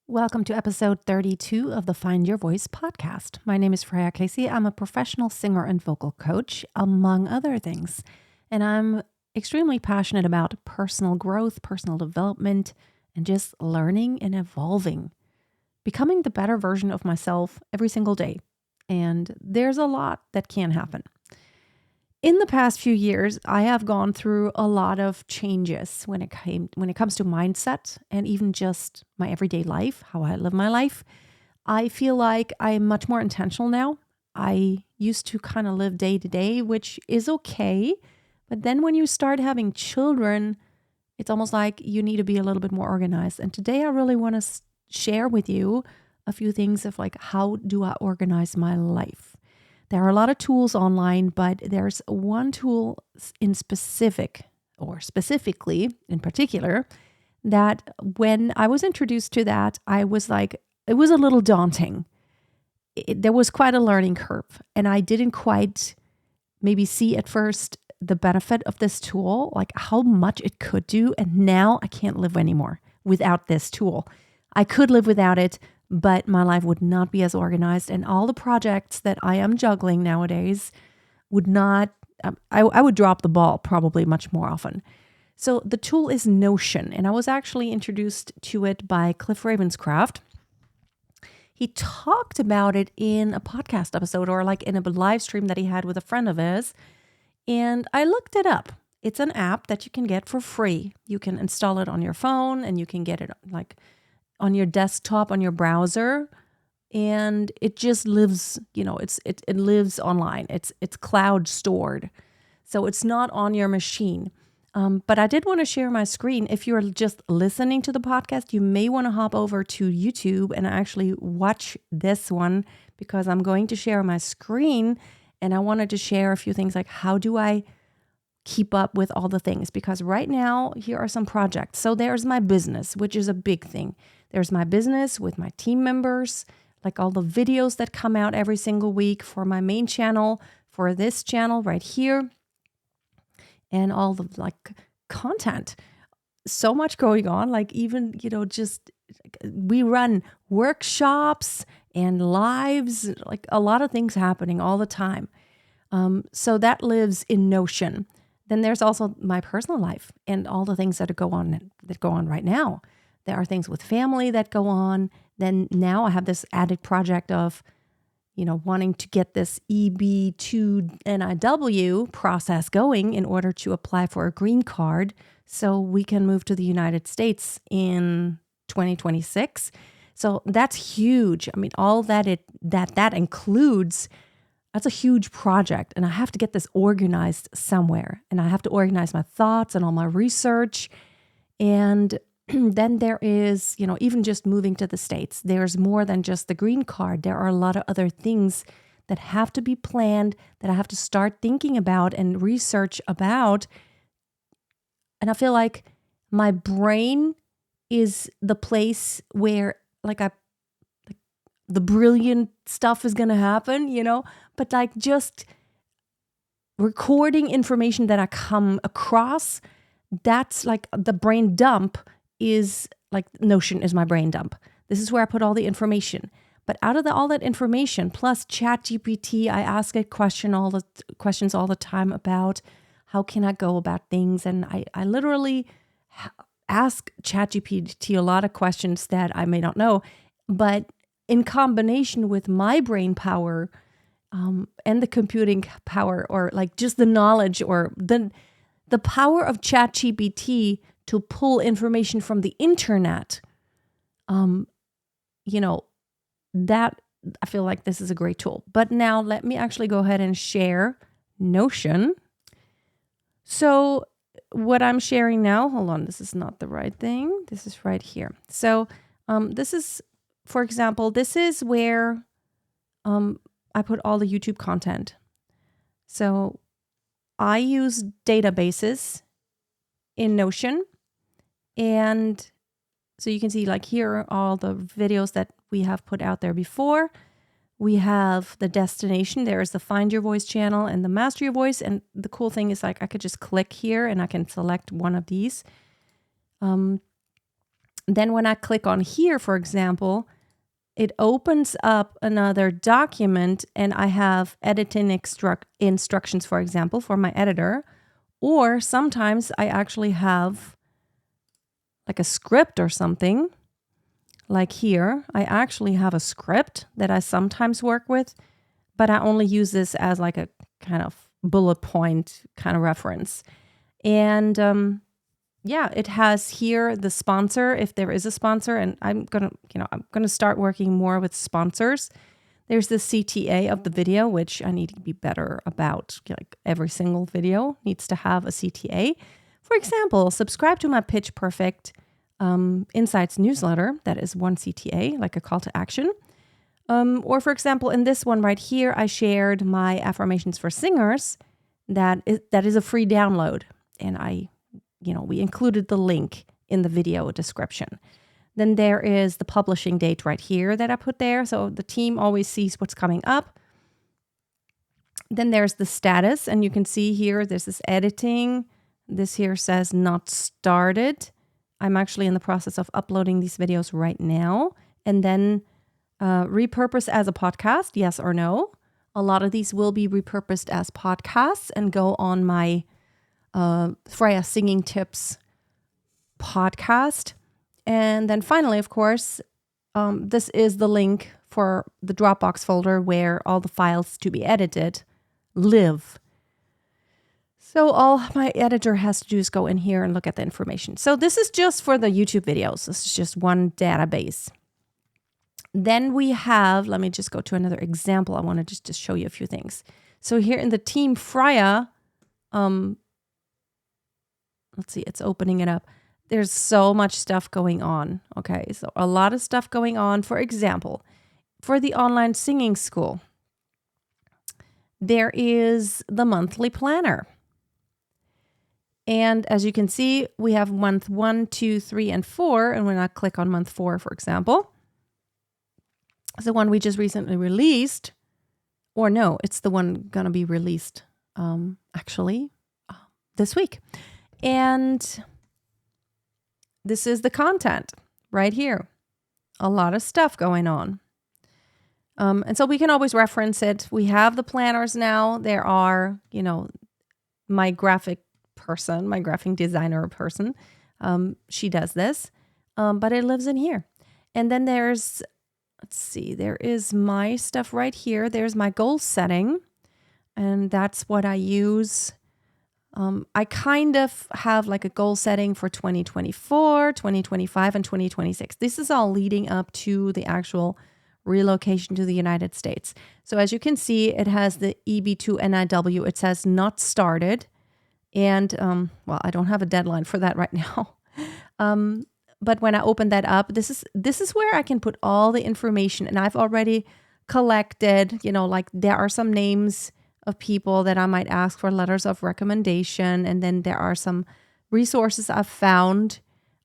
Welcome to episode 32 of the Find Your Voice podcast. My name is Freya Casey. I'm a professional singer and vocal coach, among other things. And I'm extremely passionate about personal growth, personal development, and just learning and evolving, becoming the better version of myself every single day. And there's a lot that can happen. In the past few years, I have gone through a lot of changes when it comes to mindset and even just my everyday life, how I live my life. I feel like I'm much more intentional now. I used to kind of live day to day, which is okay. But then when you start having children, it's almost like you need to be a little bit more organized. And today I really want to share with you a few things of like, how do I organize my life? There are a lot of tools online, but there's one tool specifically in particular, that when I was introduced to that, I was like, it was a little daunting. There was quite a learning curve, and I didn't quite maybe see at first the benefit of this tool, like how much it could do. And now I can't live anymore without this tool. I could live without it, but my life would not be as organized, and all the projects that I am juggling nowadays would not, I would drop the ball probably much more often. So the tool is Notion, and I was actually introduced to it by Cliff Ravenscraft. He talked about it in a podcast episode or like in a live stream that he had with a friend of his, and I looked it up. It's an app that you can get for free. You can install it on your phone, and you can get it like on your desktop, on your browser, and it just lives, it lives online. It's cloud stored. So it's not on your machine. But I did want to share my screen. If you're just listening to the podcast, you may want to hop over to YouTube and actually watch this one, because I'm going to share my screen, and I wanted to share a few things like, how do I keep up with all the things? Because right now, here are some projects. So there's my business, which is a big thing. There's my business with my team members, like all the videos that come out every single week for my main channel, for this channel right here, and all the like content. So much going on, like even, just we run workshops and lives, like a lot of things happening all the time. So that lives in Notion. Then there's also my personal life and all the things that go on right now. There are things with family that go on. Then now I have this added project of, wanting to get this EB2NIW process going in order to apply for a green card so we can move to the United States in 2026. So that's huge. I mean, all that includes, that's a huge project, and I have to get this organized somewhere, and I have to organize my thoughts and all my research. And then there is, even just moving to the States, there's more than just the green card. There are a lot of other things that have to be planned, that I have to start thinking about and research about. And I feel like my brain is the place where the brilliant stuff is going to happen, but like just recording information that I come across, that's like the brain dump is like Notion is my brain dump. This is where I put all the information. But out of all that information, plus ChatGPT, I ask it questions all the time about how can I go about things. And I literally ask ChatGPT a lot of questions that I may not know, but in combination with my brain power and the computing power, or like just the knowledge or the power of ChatGPT to pull information from the internet, that I feel like this is a great tool. But now let me actually go ahead and share Notion. So what I'm sharing now, hold on, this is not the right thing. This is right here. So this is, for example, this is where I put all the YouTube content. So I use databases in Notion. And so you can see like here are all the videos that we have put out there before. We have the destination. There's the Find Your Voice channel and the Master Your Voice. And the cool thing is like I could just click here and I can select one of these. Then when I click on here, for example, it opens up another document and I have editing instructions, for example, for my editor. Or sometimes I actually have like a script or something. Like here, I actually have a script that I sometimes work with, but I only use this as like a kind of bullet point kind of reference. And yeah, it has here the sponsor, if there is a sponsor, and I'm gonna start working more with sponsors. There's the CTA of the video, which I need to be better about. Like every single video needs to have a CTA. For example, subscribe to my Pitch Perfect Insights newsletter. That is one CTA, like a call to action. Or for example, in this one right here, I shared my affirmations for singers. That is a free download, and we included the link in the video description. Then there is the publishing date right here that I put there. So the team always sees what's coming up. Then there's the status, and you can see here, there's this editing. This here says not started. I'm actually in the process of uploading these videos right now. And then repurpose as a podcast, yes or no. A lot of these will be repurposed as podcasts and go on my Freya Singing Tips podcast. And then finally, of course, this is the link for the Dropbox folder where all the files to be edited live. So all my editor has to do is go in here and look at the information. So this is just for the YouTube videos. This is just one database. Then we have, let me just go to another example. I want to just show you a few things. So here in the Team Freya, let's see, it's opening it up. There's so much stuff going on. Okay, so a lot of stuff going on. For example, for the online singing school, there is the monthly planner. And as you can see, we have month 1, 2, 3, and 4. And when I click on month 4, for example, it's the one we just recently released. Or no, it's the one going to be released actually this week. And this is the content right here. A lot of stuff going on. And so we can always reference it. We have the planners now. There are, my graphic person, my graphic designer person. She does this, but it lives in here. And then there's, let's see, there is my stuff right here. There's my goal setting. And that's what I use. I kind of have like a goal setting for 2024, 2025, and 2026. This is all leading up to the actual relocation to the United States. So as you can see, it has the EB2 NIW. It says not started. And, I don't have a deadline for that right now. But when I open that up, this is where I can put all the information. And I've already collected, like there are some names of people that I might ask for letters of recommendation. And then there are some resources I've found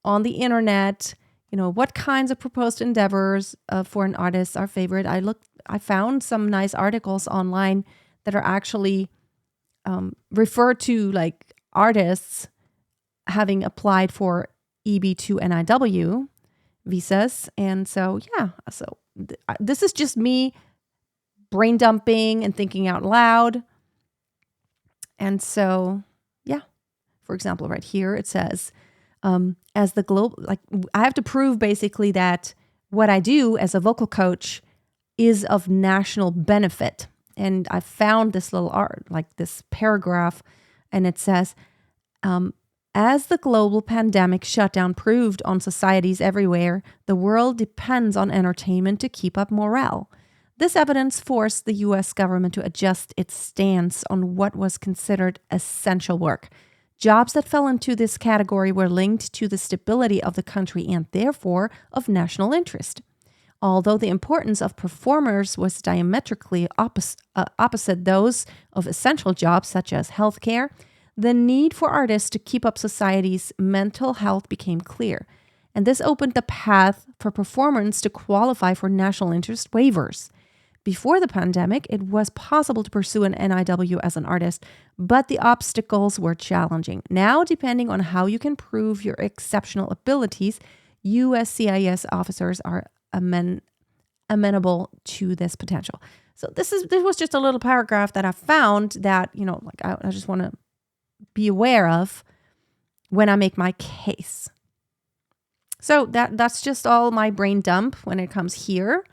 on the internet, what kinds of proposed endeavors for an artist are favorite. I found some nice articles online that are actually refer to like artists having applied for EB2 NIW visas. And so, this is just me brain dumping and thinking out loud. And so, for example, right here, it says, as the global, I have to prove basically that what I do as a vocal coach is of national benefit. And I found this little this paragraph, and it says, as the global pandemic shutdown proved on societies everywhere, the world depends on entertainment to keep up morale. This evidence forced the U.S. government to adjust its stance on what was considered essential work. Jobs that fell into this category were linked to the stability of the country and therefore of national interest. Although the importance of performers was diametrically opposite those of essential jobs such as healthcare, the need for artists to keep up society's mental health became clear, and this opened the path for performers to qualify for national interest waivers. Before the pandemic, it was possible to pursue an NIW as an artist, but the obstacles were challenging. Now, depending on how you can prove your exceptional abilities, USCIS officers are amenable to this potential. So this was just a little paragraph that I found that, like I just want to be aware of when I make my case. So that's just all my brain dump when it comes here.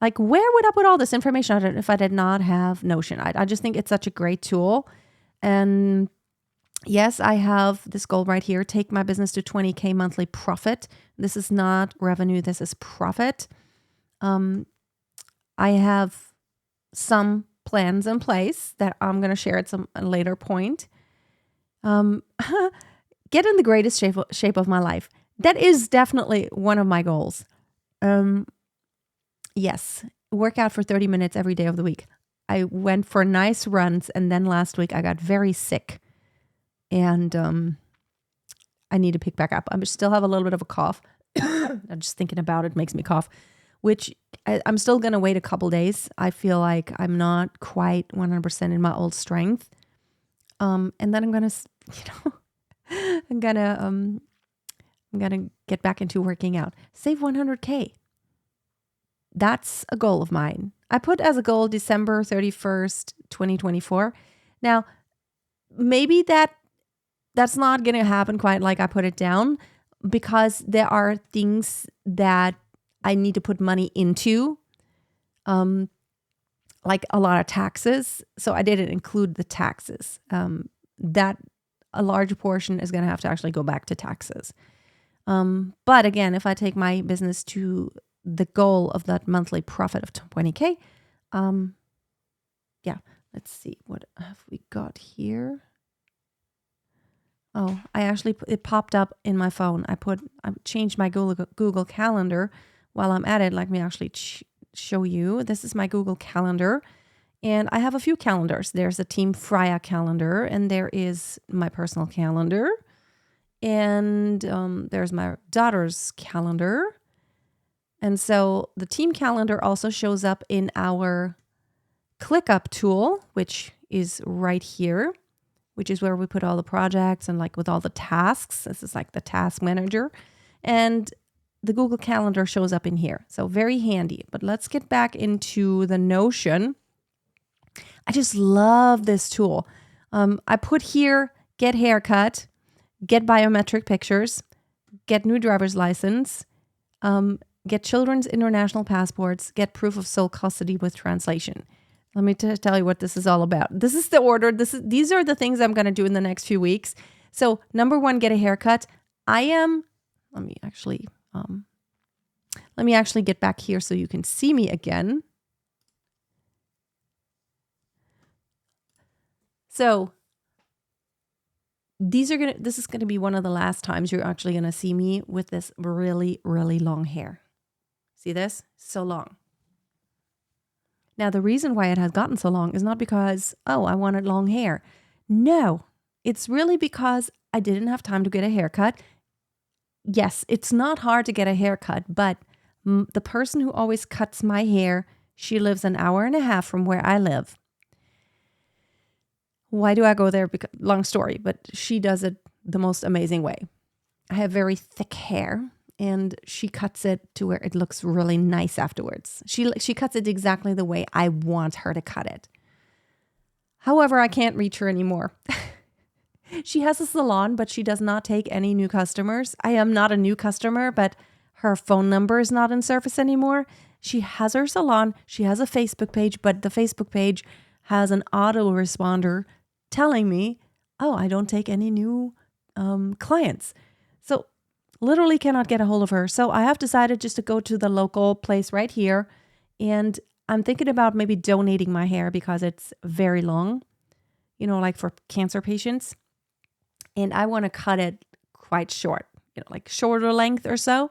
Like, where would I put all this information if I did not have Notion? I just think it's such a great tool. And yes, I have this goal right here. Take my business to 20K monthly profit. This is not revenue. This is profit. I have some plans in place that I'm going to share at a later point. Get in the greatest shape of my life. That is definitely one of my goals. Yes, work out for 30 minutes every day of the week. I went for nice runs, and then last week I got very sick, and I need to pick back up. I still have a little bit of a cough. I'm just thinking about it makes me cough, which I'm still going to wait a couple days. I feel like I'm not quite 100% in my old strength. And then I'm going to, I'm going to get back into working out. Save 100K. That's a goal of mine. I put as a goal December 31st, 2024. Now, maybe that's not going to happen quite like I put it down, because there are things that I need to put money into, like a lot of taxes. So I didn't include the taxes. That a large portion is going to have to actually go back to taxes. But again, if I take my business to the goal of that monthly profit of 20K, let's see, what have we got here? Oh, it popped up in my phone. I changed my Google Calendar. While I'm at it, let me actually show you. This is my Google Calendar, and I have a few calendars. There's a Team Freya calendar, and there is my personal calendar, and there's my daughter's calendar. And so the team calendar also shows up in our ClickUp tool, which is right here, which is where we put all the projects and like with all the tasks. This is like the task manager. And the Google Calendar shows up in here. So very handy. But let's get back into the Notion. I just love this tool. I put here, get haircut, get biometric pictures, get new driver's license, get children's international passports, get proof of sole custody with translation. Let me tell you what this is all about. This is the order. These are the things I'm going to do in the next few weeks. So number 1, get a haircut. Let me actually get back here so you can see me again. So this is going to be one of the last times you're actually going to see me with this really, really long hair. See this? So long. Now, the reason why it has gotten so long is not because, I wanted long hair. No, it's really because I didn't have time to get a haircut. Yes, it's not hard to get a haircut, but the person who always cuts my hair, she lives an hour and a half from where I live. Why do I go there? Because, long story, but she does it the most amazing way. I have very thick hair, and she cuts it to where it looks really nice afterwards. She cuts it exactly the way I want her to cut it. However, I can't reach her anymore. She has a salon, but she does not take any new customers. I am not a new customer, but her phone number is not in service anymore. She has her salon. She has a Facebook page, but the Facebook page has an autoresponder telling me, I don't take any new clients. So literally cannot get a hold of her. So I have decided just to go to the local place right here. And I'm thinking about maybe donating my hair because it's very long, like for cancer patients. And I want to cut it quite short, like shorter length or so.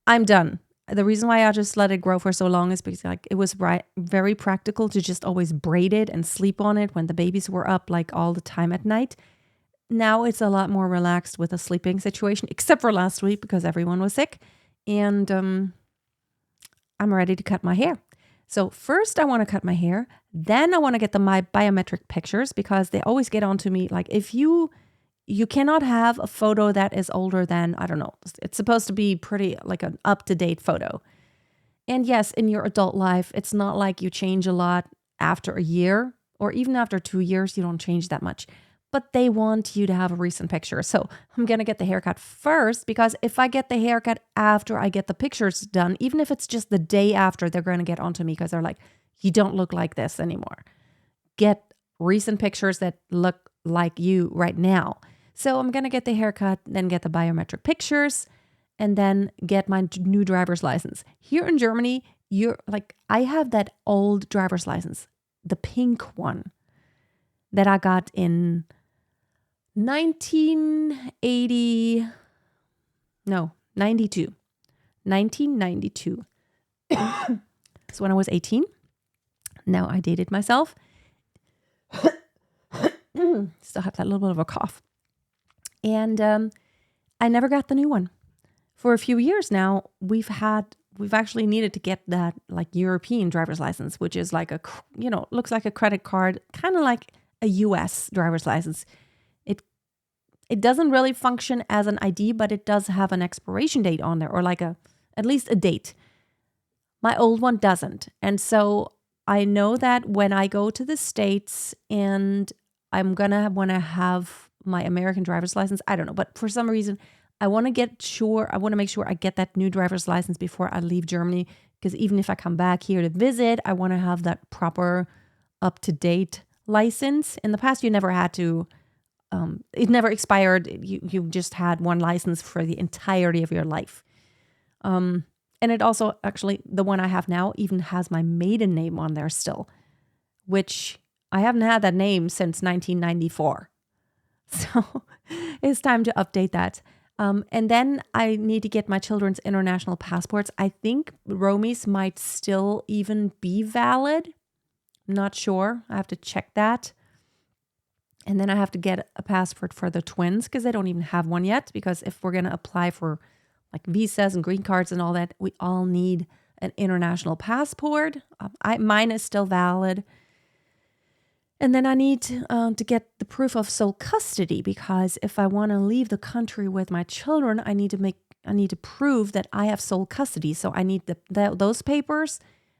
I'm done. The reason why I just let it grow for so long is because it was very practical to just always braid it and sleep on it when the babies were up like all the time at night. Now it's a lot more relaxed with a sleeping situation, except for last week because everyone was sick. And I'm ready to cut my hair. So first I want to cut my hair. Then I want to get my biometric pictures because they always get onto me. Like if you you cannot have a photo that is older than, I don't know, it's supposed to be pretty like an up-to-date photo. And yes, in your adult life, it's not like you change a lot after a year or even after 2 years, you don't change that much. But they want you to have a recent picture. So I'm going to get the haircut first, because if I get the haircut after I get the pictures done, even if it's just the day after, they're going to get onto me because they're like, you don't look like this anymore. Get recent pictures that look like you right now. So I'm going to get the haircut, then get the biometric pictures, and then get my new driver's license. Here in Germany, I have that old driver's license, the pink one that I got in 1992. 1992. So when I was 18. Now I dated myself. Still have that little bit of a cough. And I never got the new one. For a few years now, we've actually needed to get that like European driver's license, which is like looks like a credit card, kind of like a US driver's license. It doesn't really function as an ID, but it does have an expiration date on there, or like at least a date. My old one doesn't. And so I know that when I go to the States and I'm going to want to have my American driver's license, I don't know, but for some reason, I want to make sure I get that new driver's license before I leave Germany, because even if I come back here to visit, I want to have that proper up-to-date license. In the past, you never had to, it never expired. You just had one license for the entirety of your life. And it also, actually, the one I have now even has my maiden name on there still, which I haven't had that name since 1994. So it's time to update that. And then I need to get my children's international passports. I think Romy's might still even be valid. Not sure. I have to check that. And then I have to get a passport for the twins, because they don't even have one yet. Because if we're going to apply for like visas and green cards and all that, we all need an international passport. Mine is still valid. And then I need to get the proof of sole custody, because if I want to leave the country with my children, I need to prove that I have sole custody. So I need those papers.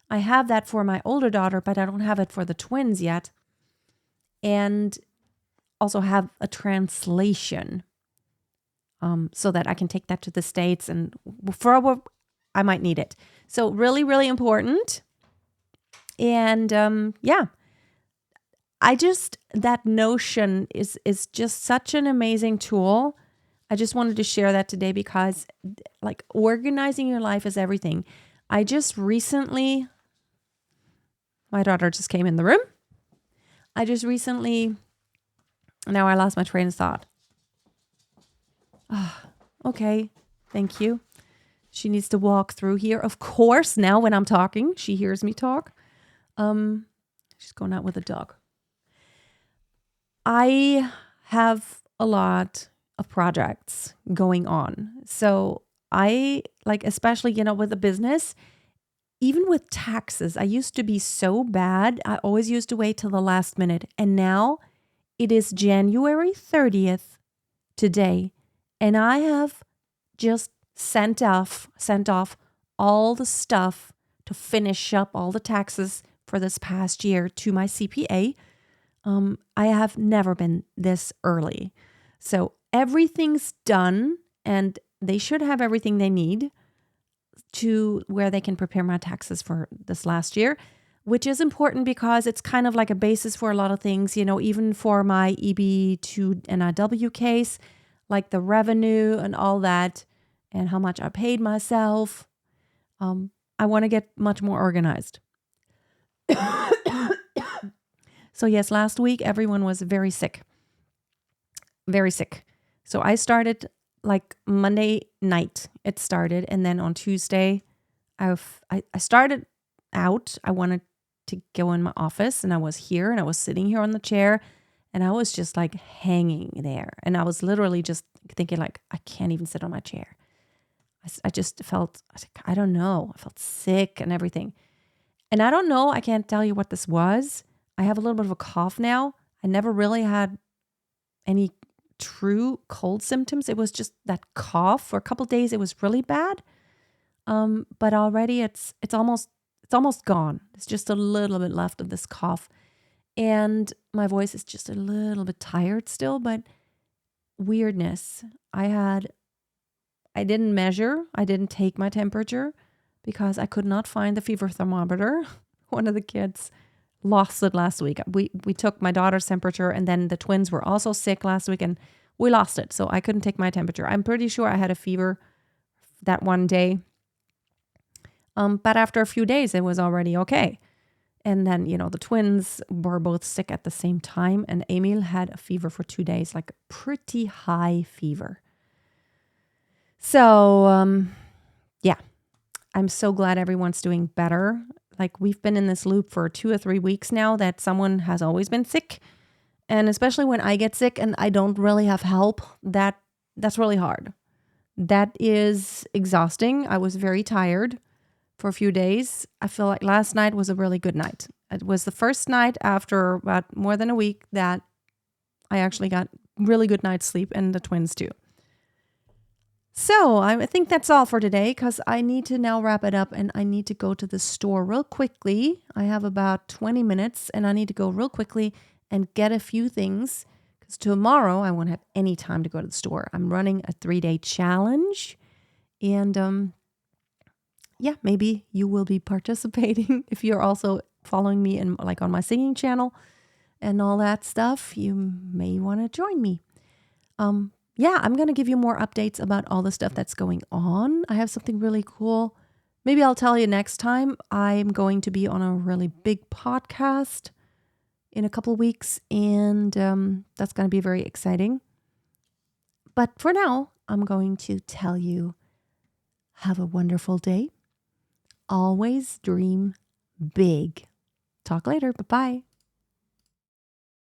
I have that for my older daughter, but I don't have it for the twins yet. And also have a translation, so that I can take that to the States, and I might need it. So really, really important. And that Notion is just such an amazing tool. I just wanted to share that today, because like organizing your life is everything. My daughter just came in the room. Now I lost my train of thought. Okay, thank you. She needs to walk through here. Of course, now when I'm talking, she hears me talk. She's going out with a dog. I have a lot of projects going on. So I especially, with a business, even with taxes, I used to be so bad. I always used to wait till the last minute. And now it is January 30th today. And I have just sent off all the stuff to finish up all the taxes for this past year to my CPA. I have never been this early. So everything's done, and they should have everything they need to where they can prepare my taxes for this last year, which is important because it's kind of like a basis for a lot of things, even for my EB2 NIW case, like the revenue and all that, and how much I paid myself. I want to get much more organized. So yes, last week, everyone was very sick. Very sick. So I started like Monday night, it started. And then on Tuesday, I started out. I wanted to go in my office, and I was here, and I was sitting here on the chair, and I was just like hanging there. And I was literally just thinking like, I can't even sit on my chair. I just felt, I don't know, I felt sick and everything. And I don't know, I can't tell you what this was. I have a little bit of a cough now. I never really had any true cold symptoms. It was just that cough. For a couple days, it was really bad. But already it's almost gone. It's just a little bit left of this cough. And my voice is just a little bit tired still, but weirdness. I didn't measure, I didn't take my temperature because I could not find the fever thermometer. One of the kids lost it last week. We took my daughter's temperature, and then the twins were also sick last week, and we lost it. So I couldn't take my temperature. I'm pretty sure I had a fever that one day. But after a few days, it was already okay. And then, the twins were both sick at the same time. And Emil had a fever for 2 days, like a pretty high fever. So, yeah, I'm so glad everyone's doing better. Like, we've been in this loop for 2 or 3 weeks now that someone has always been sick. And especially when I get sick and I don't really have help, that's really hard. That is exhausting. I was very tired for a few days. I feel like last night was a really good night. It was the first night after about more than a week that I actually got really good night's sleep, and the twins too. So I think that's all for today, because I need to now wrap it up and I need to go to the store real quickly. I have about 20 minutes and I need to go real quickly and get a few things, because tomorrow I won't have any time to go to the store. I'm running a 3-day challenge, and yeah, maybe you will be participating if you're also following me in on my singing channel and all that stuff. You may want to join me. Yeah, I'm going to give you more updates about all the stuff that's going on. I have something really cool. Maybe I'll tell you next time. I'm going to be on a really big podcast in a couple weeks, and that's going to be very exciting. But for now, I'm going to tell you, have a wonderful day. Always dream big. Talk later. Bye-bye.